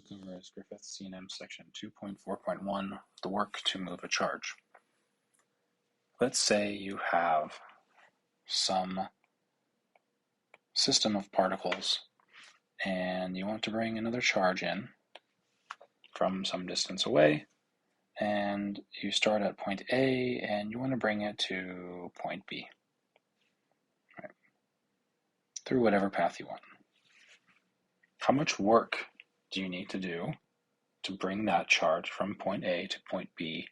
covers Griffiths C&M section 2.4.1, the work to move a charge. Let's say you have some system of particles and you want to bring another charge in from some distance away, and you start at point A and you want to bring it to point B, right, through whatever path you want. How much work do you need to do to bring that charge from point A to point B,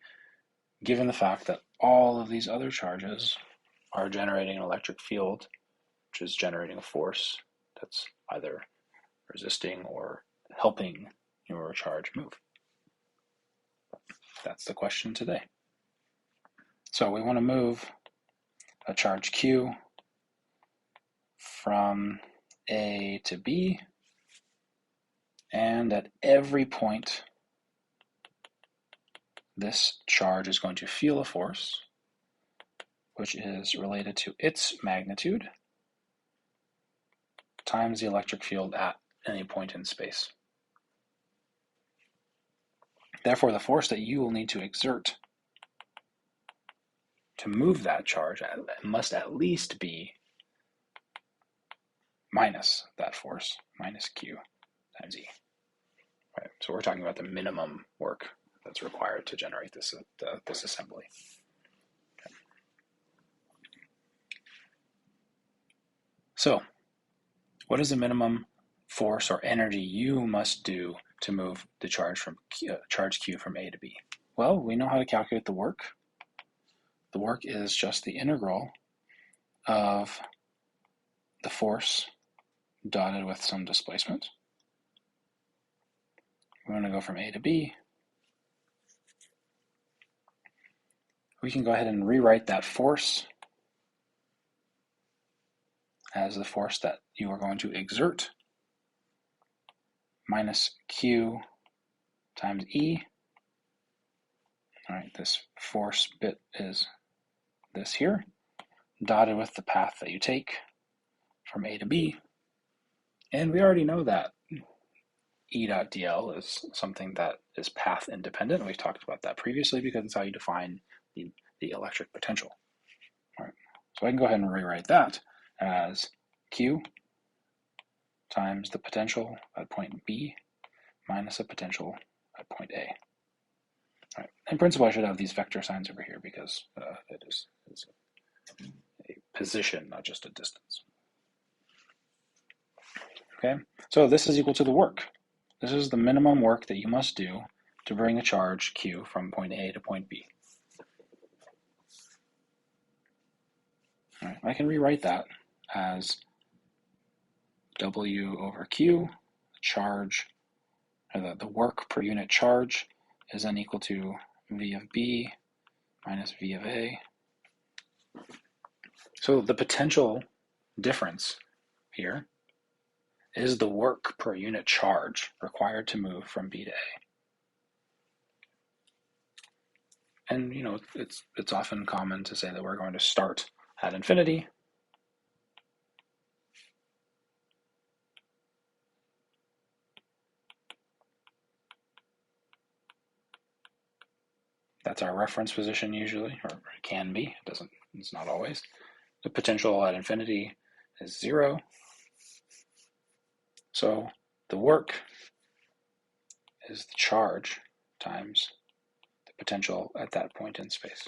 given the fact that all of these other charges are generating an electric field, which is generating a force that's either resisting or helping your charge move? That's the question today. So we want to move a charge Q from A to B, and at every point this charge is going to feel a force which is related to its magnitude times the electric field at any point in space. Therefore, the force that you will need to exert to move that charge must at least be minus that force, minus Q times E. Right. So we're talking about the minimum work that's required to generate this assembly. Okay. So, what is the minimum force or energy you must do to move the charge Q from A to B? Well, we know how to calculate the work. The work is just the integral of the force dotted with some displacement. We want to go from A to B. We can go ahead and rewrite that force as the force that you are going to exert minus Q times E. All right, this force bit is this here, dotted with the path that you take from A to B. And we already know that E dot dl is something that is path independent. We've talked about that previously because it's how you define the electric potential. All right, so I can go ahead and rewrite that as Q times the potential at point B minus the potential at point A. All right. In principle, I should have these vector signs over here because it is a position, not just a distance. Okay, so this is equal to the work. This is the minimum work that you must do to bring a charge Q from point A to point B. All right, I can rewrite that as W over Q, charge, or the work per unit charge is then equal to V of B minus V of A. So the potential difference here is the work per unit charge required to move from B to A. And you know, it's often common to say that we're going to start at infinity That's our reference position usually, or it can be. It's not always. The potential at infinity is 0. So the work is the charge times the potential at that point in space.